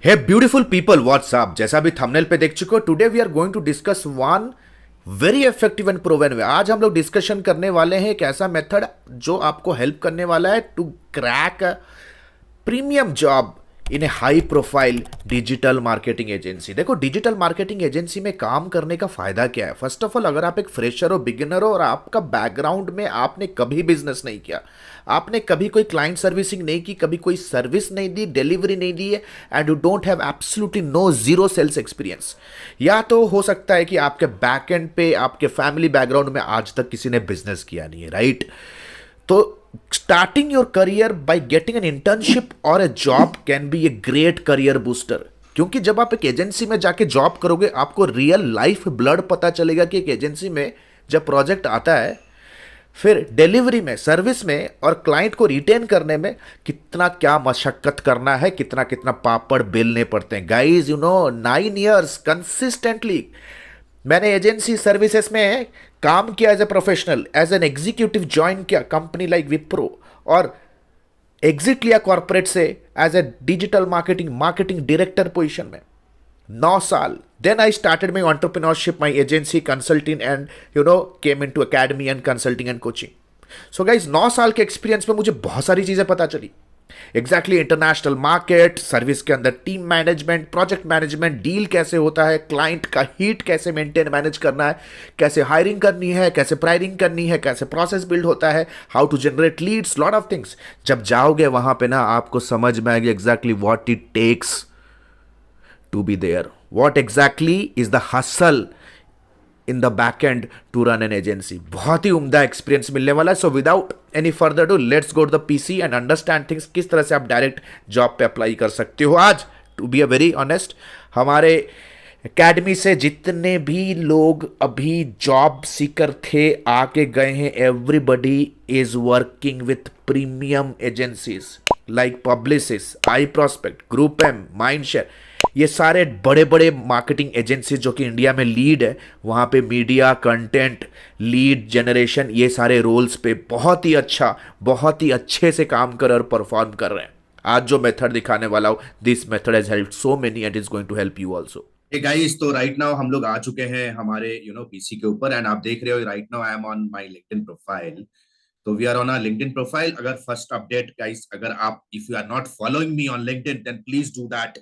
हे beautiful people WhatsApp, जैसा भी thumbnail पे देख चुके हो, today we are going to discuss one very effective and proven way. आज हम लोग डिस्कशन करने वाले हैं एक ऐसा मेथड जो आपको हेल्प करने वाला है to crack premium job in a high profile digital marketing agency. देखो, डिजिटल मार्केटिंग एजेंसी में काम करने का फायदा क्या है। फर्स्ट ऑफ ऑल, अगर आप एक फ्रेशर हो, बिगिनर हो और आपका बैकग्राउंड में आपने कभी बिजनेस नहीं किया, आपने कभी कोई क्लाइंट सर्विसिंग नहीं की, कभी कोई सर्विस नहीं दी, डिलीवरी नहीं दी है, and you don't have absolutely no zero sales experience, या तो हो सकता है कि आपके बैक एंड पे आपके फैमिली बैकग्राउंड में आज तक किसी ने बिजनेस किया नहीं है, राइट? तो starting your career by getting an internship और a job can be a great career booster. क्योंकि जब आप एक एजेंसी में जाके जॉब करोगे, आपको रियल लाइफ ब्लड पता चलेगा कि एक एजेंसी में जब प्रोजेक्ट आता है, फिर डिलीवरी में, सर्विस में और क्लाइंट को रिटेन करने में कितना क्या मशक्कत करना है, कितना कितना पापड़ बेलने पड़ते हैं। Guys, you know, 9 years consistently मैंने एजेंसी सर्विसेज में काम किया as a professional, as an executive join किया कंपनी लाइक विप्रो, और एग्जिट लिया कॉर्पोरेट से as a digital marketing marketing director position में 9 साल। Then I started my entrepreneurship, my agency consulting and came in to academy and consulting and coaching. So guys, 9 साल के experience में मुझे बहुत सारी चीजें पता चली। एग्जैक्टली इंटरनेशनल मार्केट, सर्विस के अंदर team management, project management, deal कैसे होता है, क्लाइंट का हीट कैसे मेंटेन मैनेज करना है, कैसे हायरिंग करनी है, कैसे प्राइरिंग करनी है, कैसे प्रोसेस बिल्ड होता है, how to generate leads, lot of things. जब जाओगे वहां पे ना, आपको समझ में आएगी exactly what it takes to be there, what exactly is the hustle in the back end to run an agency. बहुत ही उम्दा एक्सपीरियंस मिलने वाला है। So without any further do, let's go to the PC and understand things, किस तरह से आप डायरेक्ट जॉब पे अप्लाई कर सकते हो। आज, to be a very honest, हमारे एकेडमी से जितने भी लोग अभी जॉब सीकर थे, आके गए हैं, everybody is working with premium agencies like Publicis, I prospect, group M, Mindshare. ये सारे बड़े बड़े मार्केटिंग एजेंसीज जो कि इंडिया में लीड है, वहाँ पे मीडिया, कंटेंट, लीड जनरेशन, ये सारे रोल्स पे बहुत ही अच्छा, बहुत ही अच्छे से काम कर और परफॉर्म कर रहे हैं। आज जो मेथड दिखाने वाला हूँ, this method has help so many and is going to help you also. Hey guys, तो राइट नाउ हम लोग आ चुके हैं हमारे पीसी के ऊपर एंड आप देख रहे हो right now I am on my LinkedIn profile. तो we are on a LinkedIn profile. अगर फर्स्ट अपडेट गाइस, अगर आप if you are not following me on LinkedIn then please do that,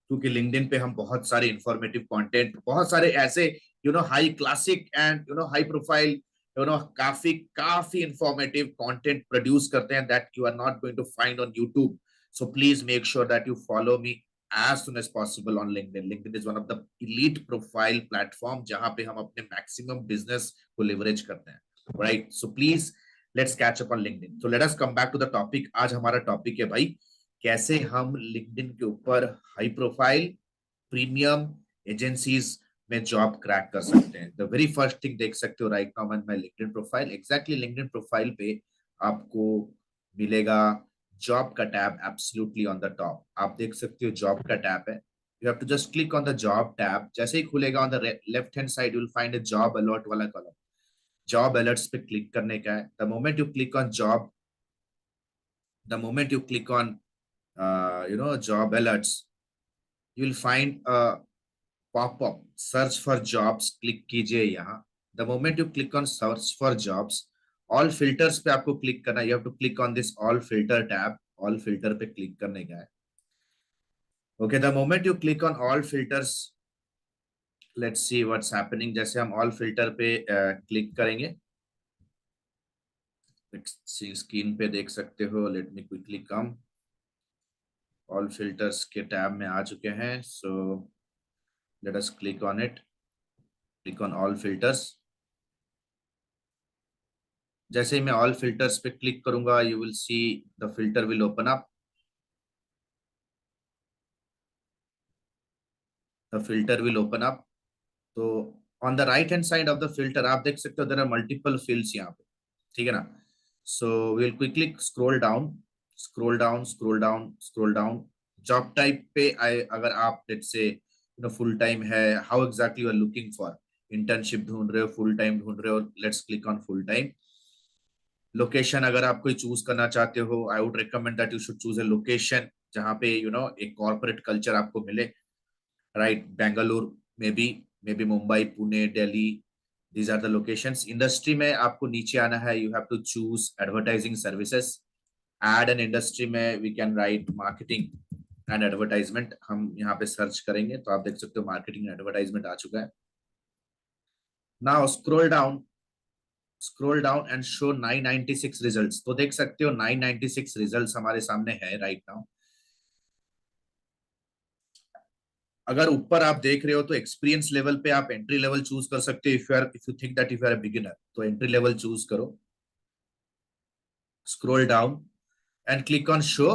क्योंकि लिंक्डइन पे हम बहुत सारे इंफॉर्मेटिव कंटेंट, बहुत सारे ऐसे high classic and high profile, काफी काफी इंफॉर्मेटिव कंटेंट प्रोड्यूस करते हैं that you are not going to find on YouTube. So please make sure that you follow me as soon as possible on LinkedIn. LinkedIn is one of the elite profile platform जहां पे हम अपने maximum business को leverage करते हैं, right? So please let's catch up on LinkedIn. So let us come back to the topic. आज हमारा topic है भाई, कैसे हम LinkedIn के ऊपर हाई प्रोफाइल प्रीमियम एजेंसीज में जॉब क्रैक कर सकते हैं। द वेरी फर्स्ट थिंग देख सकते हो right now on my LinkedIn profile. Exactly LinkedIn profile पे आपको मिलेगा जॉब का tab absolutely on the top. आप देख सकते हो जॉब का टैब है। You have to just click on the job tab. जैसे ही खुलेगा on the left hand side you will find a job alert वाला कॉलम। जॉब अलर्ट्स पे क्लिक करने का है। The moment you click on job, the moment you click on job alerts, you will find a popup search for jobs. Click कीजिए यहाँ। The moment you click on search for jobs, all filters पे आपको click करना है। You have to click on this all filter tab. All filter पे click करने का है। Okay, the moment you click on all filters, let's see what's happening. जैसे हम ऑल फिल्टर पे क्लिक करेंगे, स्क्रीन पे देख सकते हो। Let me quickly come. All filters के टैब में आ चुके हैं। So let us click on it. Click on all filters. जैसे ही मैं ऑल फिल्टर्स पे क्लिक करूंगा, you will see the filter will open up. The filter will open up. तो on the right hand side of the filter आप देख सकते हो देयर आर मल्टीपल फील्ड्स यहाँ पे, ठीक है ना। So we will quickly scroll down, scroll down, scroll down, scroll down. Job type पे आए, अगर आप लेट्स से फुल टाइम है, how exactly you are looking for, internship ढूंढ रहे हो, फुल टाइम ढूंढ रहे हो, let's click on full time. Location अगर आप कोई चूज करना चाहते हो, I would recommend that you should choose a location जहाँ पे एक कॉर्पोरेट कल्चर आपको मिले, right? Bengaluru maybe Mumbai, Pune, Delhi, these are the locations. Industry में आपको नीचे आना है, you have to choose advertising services. Ad and industry में we can write marketing and advertisement. हम यहाँ पे सर्च करेंगे तो आप देख सकते हो मार्केटिंग एंड एडवर्टाइजमेंट आ चुका है. Now scroll down and show 996 results. तो देख सकते हो 996 रिजल्ट्स हमारे सामने है राइट नाउ. अगर ऊपर आप देख रहे हो तो एक्सपीरियंस लेवल पे आप एंट्री लेवल चूज कर सकते हो. If you think that if you are a beginner तो एंट्री लेवल चूज करो. Scroll down and click on show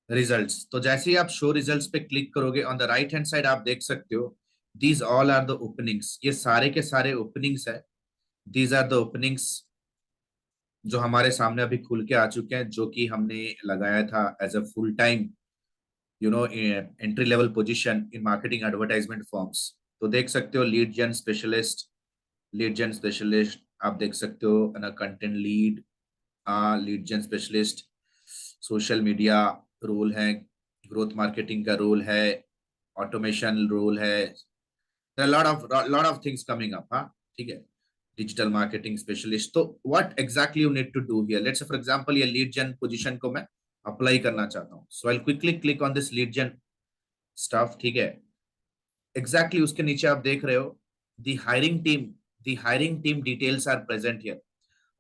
results. तो जैसे ही आप शो रिजल्ट्स पे क्लिक करोगे, on the right hand side आप देख सकते हो these all are the openings. ये सारे के सारे ओपनिंग्स है. दीज आर द ओपनिंग्स जो हमारे सामने अभी खुल के आ चुके हैं, जो कि हमने लगाया था as a full time entry level position in marketing advertisement forms. तो देख सकते हो लीड जेन स्पेशलिस्ट आप देख सकते हो, content lead gen specialist, social media role है, ग्रोथ मार्केटिंग का रोल है, ऑटोमेशन रोल है. Lot of things coming up. हाँ ठीक है. Digital marketing specialist. तो what exactly you need to do here, let's say for example ये lead gen position को मैं अप्लाई करना चाहता हूँ. So I will quickly click on this lead gen stuff. ठीक है. एग्जैक्टली उसके नीचे आप देख रहे हो the hiring team details are present here.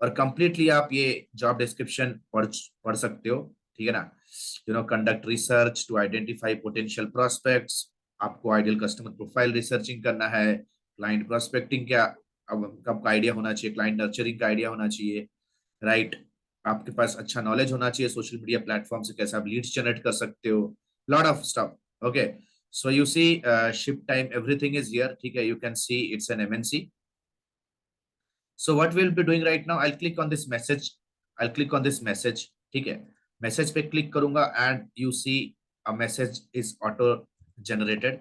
और कंप्लीटली आप ये जॉब डिस्क्रिप्शन पढ़ सकते हो. ठीक है ना. Conduct research to identify potential prospects. आपको आइडियल कस्टमर प्रोफाइल रिसर्चिंग करना है. क्लाइंट प्रोस्पेक्टिंग क्या अब कब का आइडिया होना चाहिए, क्लाइंट नर्चरिंग का आइडिया होना चाहिए, राइट? आपके पास अच्छा नॉलेज होना चाहिए सोशल मीडिया प्लेटफॉर्म से कैसे आप लीड्स जनरेट कर सकते हो. Lot of stuff. Okay. So you see ship time everything is here. ठीक है. You can see it's an MNC. So what we'll be doing right now, I'll click on this message. ठीक है. Message पे click करूंगा and you see a message is auto generated.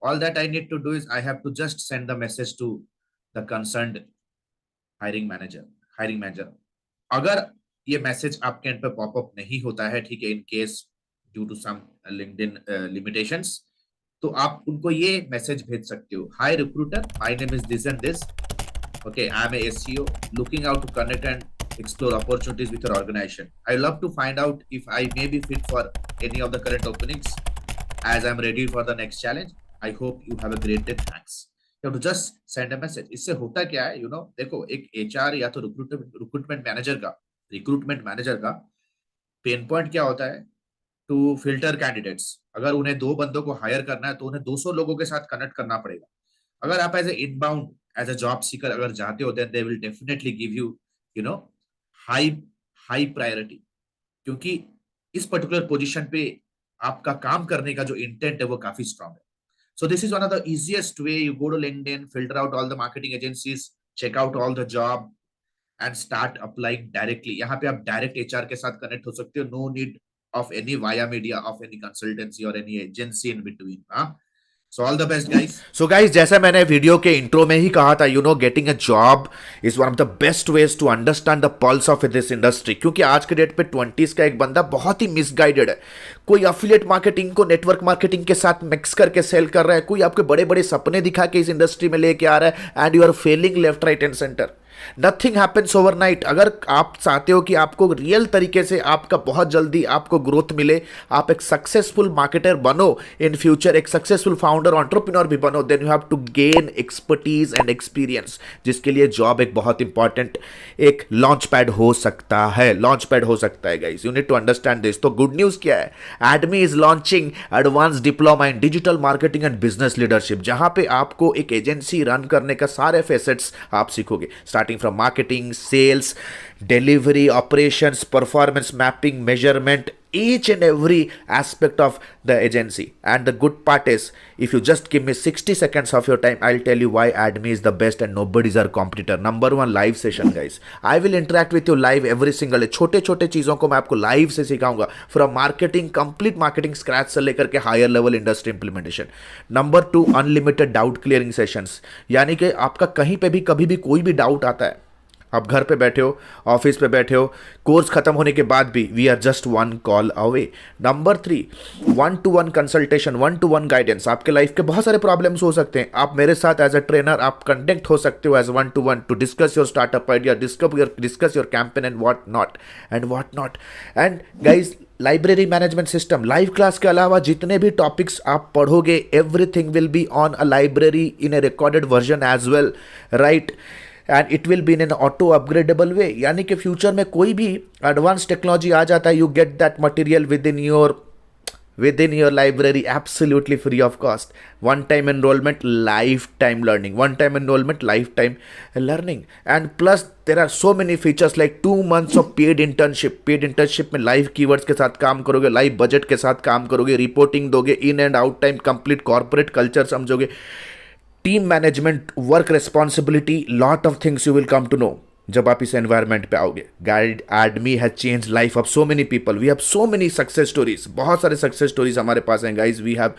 All that I need to do is I have to just send the message to the concerned hiring manager. अगर ये message आपके and पे popup नहीं होता है, ठीक है, in case due to some LinkedIn limitations, तो आप उनको ये मैसेज भेज सकते हो. Hi recruiter, my name is this and this. Okay, I'm a SEO looking out to connect and explore opportunities with your organization. I love to find out if I may be fit for any of the current openings as I'm ready for the next challenge. I hope you have a great day. Thanks. You have to just send a message. इससे होता क्या है, देखो एक HR या तो recruitment manager का pain point क्या होता है, टू फिल्टर कैंडिडेट्स. अगर उन्हें 2 बंदों को हायर करना है तो उन्हें 200 लोगों के साथ कनेक्ट करना पड़ेगा. अगर आप एज अ जॉब सीकर अगर जाते हो, then they will definitely give you high priority. क्योंकि इस पर्टिकुलर पोजीशन पे आपका काम करने का जो इंटेंट है वो काफी स्ट्रांग है. So this is one of the easiest way. You go to LinkedIn, filter out all the marketing agencies, check out all the job and start applying directly. यहाँ पे आप डायरेक्ट एचआर के साथ connect हो सकते हो. No need of any via media, of any consultancy और any agency in between. हाँ. So all the best, guys. So guys, जैसा मैंने वीडियो के इंट्रो में ही कहा था, getting a job is one of the best ways to understand the pulse of this industry. क्योंकि आज के डेट पे 20s का एक बंदा बहुत ही मिसगाइडेड है. कोई अफिलिएट मार्केटिंग को नेटवर्क मार्केटिंग के साथ मिक्स करके सेल कर रहा है, कोई आपके बड़े बड़े सपने दिखा के इस इंडस्ट्री में लेके आ रहा है, and you are failing left right and center. Nothing happens overnight. अगर आप चाहते हो कि आपको रियल तरीके से आपका बहुत जल्दी आपको ग्रोथ मिले, आप एक सक्सेसफुल मार्केटर बनो इन फ्यूचर, एक सक्सेसफुल फाउंडर एंटरप्रेन्योर भी बनो, then you have to gain expertise and experience, जिसके लिए जॉब एक बहुत इंपॉर्टेंट एक लॉन्च पैड हो सकता है. Guys, you need to understand this. तो गुड न्यूज क्या है, Admi is launching advance diploma in digital marketing and business leadership, जहां पे आपको एक एजेंसी रन करने का सारे फेसेट्स आप सीखोगे, starting from marketing, sales, delivery, operations, performance mapping, measurement, each and every aspect of the agency. And the good part is, if you just give me 60 seconds of your time, I'll tell you why AdMe is the best and nobody's our competitor. Number 1, live session, guys. I will interact with you live every single day. छोटे छोटे चीज़ों को मैं आपको live से सिखाऊंगा, from marketing, complete marketing scratch से लेकर के higher level industry implementation. Number 2, unlimited doubt clearing sessions. यानी कि आपका कहीं पे भी कभी भी कोई भी डाउट आता है, आप घर पे बैठे हो, ऑफिस पे बैठे हो, कोर्स खत्म होने के बाद भी we are just one call away. Number 3, 1-to-1 consultation, 1-to-1 guidance. आपके लाइफ के बहुत सारे प्रॉब्लम्स हो सकते हैं, आप मेरे साथ एज अ ट्रेनर आप कनेक्ट हो सकते हो as 1-to-1 to discuss your startup idea, discuss your campaign and what not. And guys, library management system, live class के अलावा जितने भी टॉपिक्स आप पढ़ोगे, everything will be on a library in a recorded version as well, right? And it will be in an auto upgradable way, यानी कि future में कोई भी एडवांस टेक्नोलॉजी आ जाता है, you get that material within your library absolutely free of cost. One time enrollment, lifetime learning. One time enrollment, lifetime learning. And plus there are so many features like 2 months of paid internship में live keywords के साथ काम करोगे, live budget के साथ काम करोगे, reporting दोगे, in and out time complete corporate culture समझोगे, team management, work responsibility, lot of things you will come to know जब आप इस एनवायरनमेंट पे आओगे। Guide Admi has change life of so many people, we have so many success stories, बहुत सारे success stories हमारे पास हैं guys. We have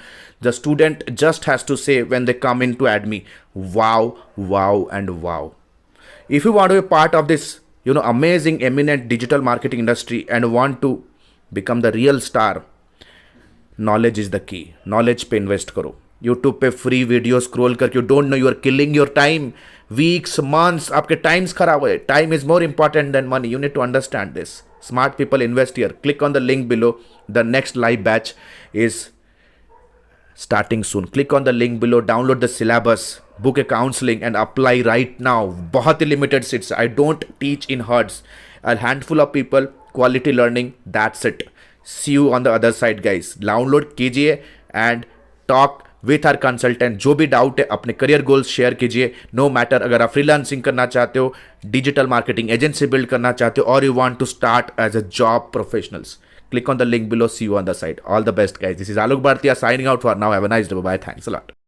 the student just has to say when they come in to Admi, wow and wow. If you want to be part of this amazing eminent digital marketing industry and want to become the real star, knowledge is the key. Knowledge पे invest करो, YouTube पे free video scroll करके, you don't know you are killing your time, weeks months आपके times खराब हुए। Time is more important than money, you need to understand this. Smart people invest here, click on the link below, the next live batch is starting soon. Click on the link below, download the syllabus, book a counseling and apply right now. बहुत ही limited seats. I don't teach in herds. A handful of people, quality learning, that's it. See you on the other side guys. Download कीजिए and talk with our consultant. जो भी doubt है अपने career goals share कीजिए। No matter, अगर आप freelancing करना चाहते हो, डिजिटल मार्केटिंग एजेंसी बिल्ड करना चाहते हो, और you want to start as a job professionals, click on the link below. See you on the site. All the best guys. This is Alok Bhartiya signing out for now. Have a nice day. Bye. Thanks a lot.